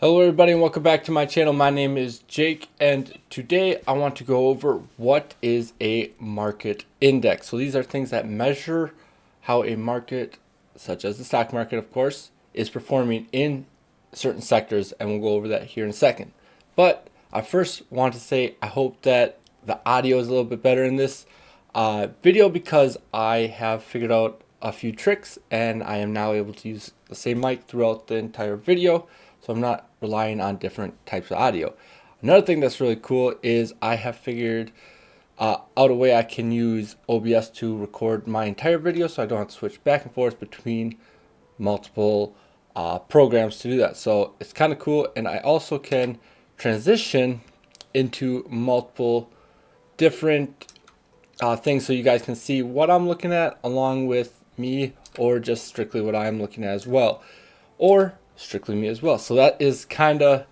Hello everybody and welcome back to my channel. My name is Jake and today I want to go over what is a market index. So these are things that measure how a market, such as the stock market of course, is performing in certain sectors, and we'll go over that here in a second. But I first want to say I hope that the audio is a little bit better in this video because I have figured out a few tricks and I am now able to use the same mic throughout the entire video. So I'm not relying on different types of audio. Another thing that's really cool is I have figured out a way I can use OBS to record my entire video so I don't have to switch back and forth between multiple programs to do that. So it's kind of cool, and I also can transition into multiple different things so you guys can see what I'm looking at along with me, or just strictly what I'm looking at as well, or strictly me as well. So that is kind of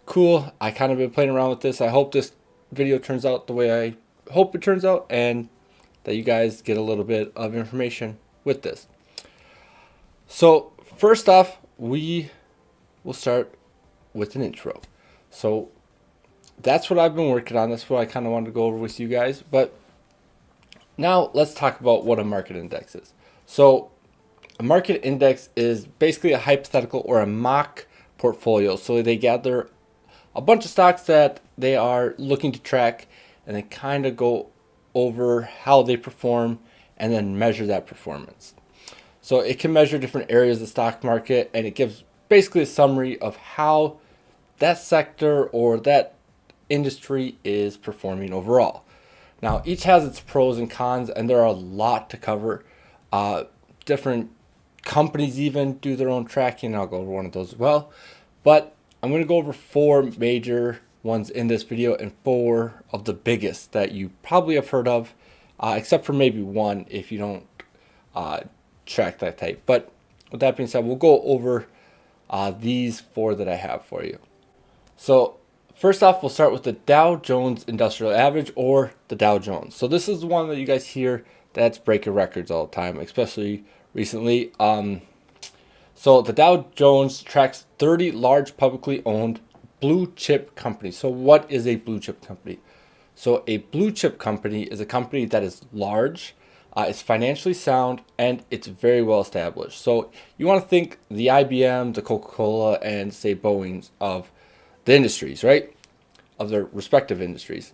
cool. I kind of been playing around with this. I hope this video turns out the way I hope it turns out, and that you guys get a little bit of information with this. So first off, we will start with an intro. So that's what I've been working on. That's what I kind of wanted to go over with you guys. But now let's talk about what a market index is. So a market index is basically a hypothetical or a mock portfolio. So they gather a bunch of stocks that they are looking to track, and they kind of go over how they perform and then measure that performance. So it can measure different areas of the stock market, and it gives basically a summary of how that sector or that industry is performing overall. Now, each has its pros and cons, and there are a lot to cover. Different companies even do their own tracking. I'll go over one of those as well. But I'm going to go over four major ones in this video and four of the biggest that you probably have heard of, except for maybe one if you don't track that type. But with that being said, we'll go over these four that I have for you. So first off, we'll start with the Dow Jones Industrial Average, or the Dow Jones. So this is the one that you guys hear that's breaking records all the time, especially recently. So the Dow Jones tracks 30 large publicly owned blue chip companies. So what is a blue chip company? So a blue chip company is a company that is large, it's financially sound, and it's very well established. So you want to think the IBM, the Coca-Cola, and say Boeing's of the industries, right? Of their respective industries.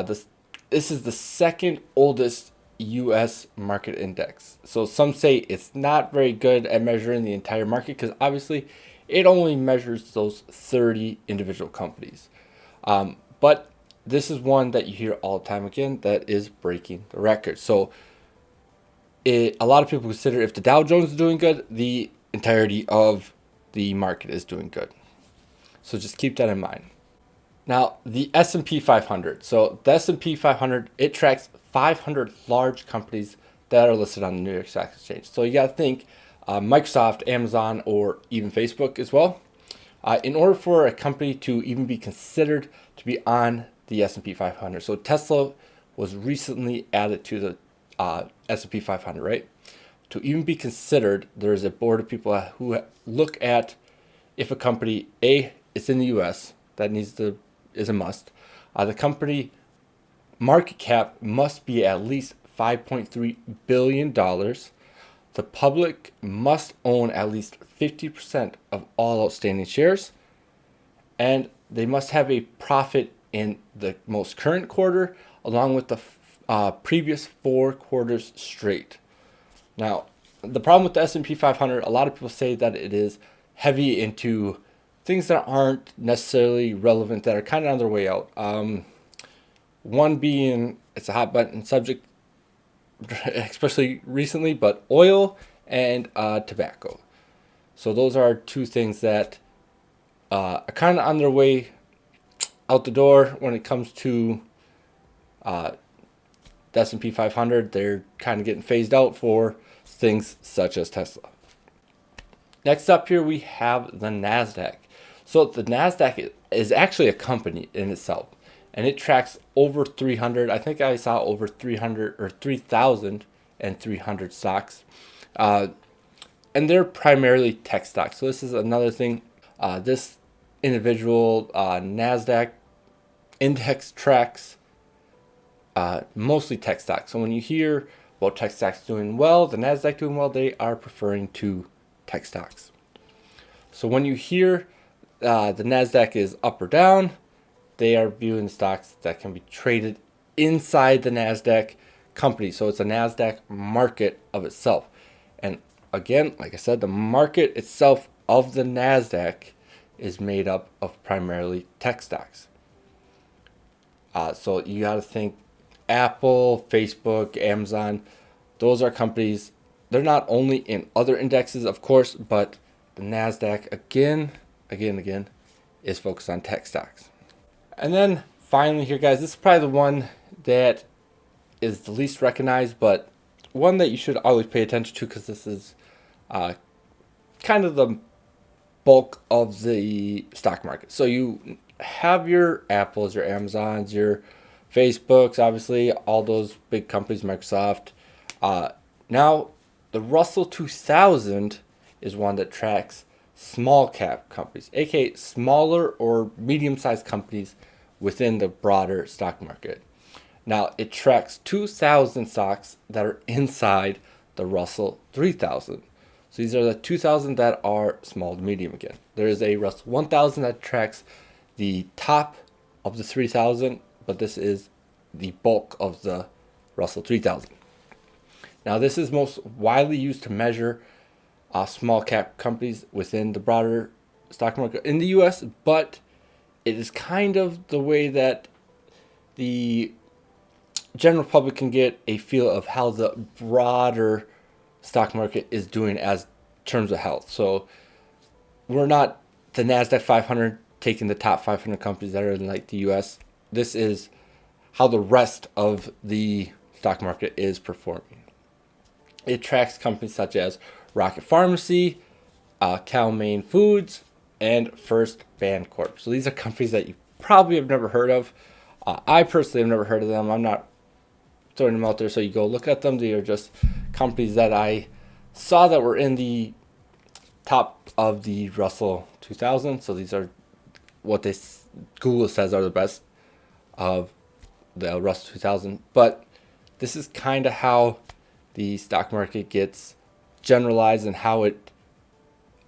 This is the second oldest U.S. market index. So some say it's not very good at measuring the entire market because obviously it only measures those 30 individual companies. But this is one that you hear all the time again that is breaking the record. So a lot of people consider if the Dow Jones is doing good, the entirety of the market is doing good. So just keep that in mind. Now, the S&P 500. So the S&P 500, it tracks 500 large companies that are listed on the New York Stock Exchange. So you got to think Microsoft, Amazon, or even Facebook as well. In order for a company to even be considered to be on the S&P 500. So Tesla was recently added to the S&P 500, right? To even be considered, there's a board of people who look at if a company, A, it's in the U.S., that is a must. The company market cap must be at least $5.3 billion. The public must own at least 50% of all outstanding shares. And they must have a profit in the most current quarter along with the previous 4 quarters straight. Now, the problem with the S&P 500, a lot of people say that it is heavy into things that aren't necessarily relevant, that are kind of on their way out. One being, it's a hot button subject, especially recently, but oil and tobacco. So those are two things that are kind of on their way out the door when it comes to the S&P 500. They're kind of getting phased out for things such as Tesla. Next up here, we have the NASDAQ. So the NASDAQ is actually a company in itself, and it tracks over 300. I think I saw over 300 or 3,300 stocks. And they're primarily tech stocks. So this is another thing. This individual NASDAQ index tracks mostly tech stocks. So when you hear about tech stocks doing well, the NASDAQ doing well, they are preferring to tech stocks. So when you hear the NASDAQ is up or down, they are viewing stocks that can be traded inside the NASDAQ company. So it's a NASDAQ market of itself. And again, like I said, the market itself of the NASDAQ is made up of primarily tech stocks. So you got to think Apple, Facebook, Amazon, those are companies. They're not only in other indexes, of course, but the NASDAQ, again, is focused on tech stocks. And then finally here, guys, this is probably the one that is the least recognized, but one that you should always pay attention to because this is kind of the bulk of the stock market. So you have your Apples, your Amazons, your Facebooks, obviously, all those big companies, Microsoft. Now, the Russell 2000 is one that tracks small cap companies, aka smaller or medium-sized companies within the broader stock market. Now, it tracks 2,000 stocks that are inside the Russell 3000. So these are the 2,000 that are small to medium again. There is a Russell 1000 that tracks the top of the 3,000, but this is the bulk of the Russell 3000. Now, this is most widely used to measure small cap companies within the broader stock market in the US, but it is kind of the way that the general public can get a feel of how the broader stock market is doing as terms of health. So we're not the NASDAQ 500 taking the top 500 companies that are in like the US. This is how the rest of the stock market is performing. It tracks companies such as Rocket Pharmacy, Cal-Maine Foods, and First Bancorp. So these are companies that you probably have never heard of. I personally have never heard of them. I'm not throwing them out there, so you go look at them. They are just companies that I saw that were in the top of the Russell 2000. So these are what Google says are the best of the Russell 2000. But this is kind of how the stock market gets generalized and how it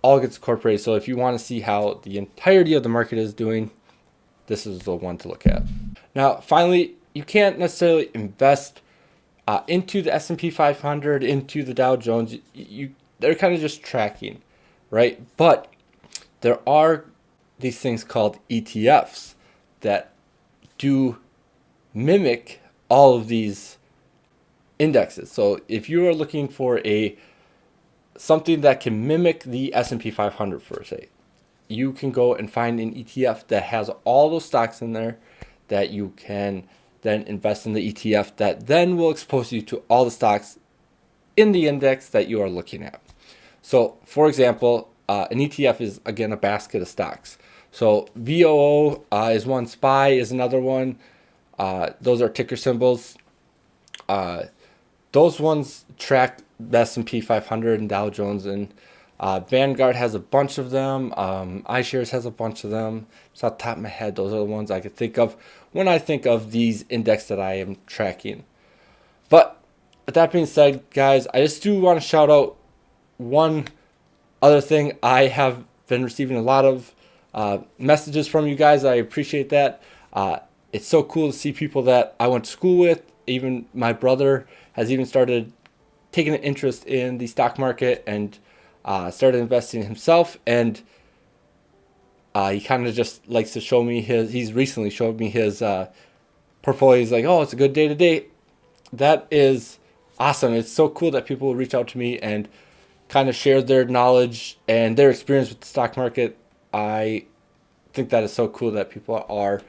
all gets incorporated. So if you want to see how the entirety of the market is doing, this is the one to look at. Now, finally, you can't necessarily invest into the S&P 500, into the Dow Jones. They're kind of just tracking, right? But there are these things called ETFs that do mimic all of these indexes. So if you are looking for something that can mimic the S&P 500 for say, you can go and find an ETF that has all those stocks in there that you can then invest in the ETF that then will expose you to all the stocks in the index that you are looking at. So for example, an ETF is again a basket of stocks. So VOO is one, SPY is another one. Those are ticker symbols. Those ones track the S&P 500 and Dow Jones, and Vanguard has a bunch of them. iShares has a bunch of them. It's off the top of my head. Those are the ones I could think of when I think of these index that I am tracking. But with that being said, guys, I just do want to shout out one other thing. I have been receiving a lot of messages from you guys. I appreciate that. It's so cool to see people that I went to school with. Even my brother has even started taking an interest in the stock market and started investing himself. And he kind of just likes to show me he's recently showed me his portfolio. He's like, oh, it's a good day today. That is awesome. It's so cool that people will reach out to me and kind of share their knowledge and their experience with the stock market. I think that is so cool that people are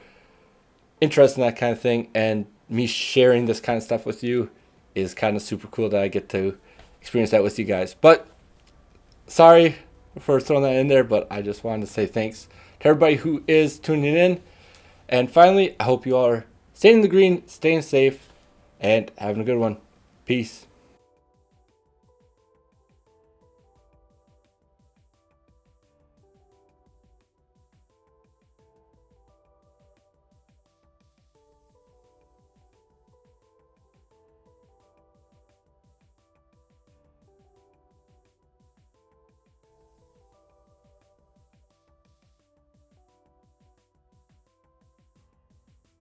interested in that kind of thing, and me sharing this kind of stuff with you is kind of super cool that I get to experience that with you guys. But sorry for throwing that in there, but I just wanted to say thanks to everybody who is tuning in. And finally, I hope you all are staying in the green, staying safe, and having a good one. Peace.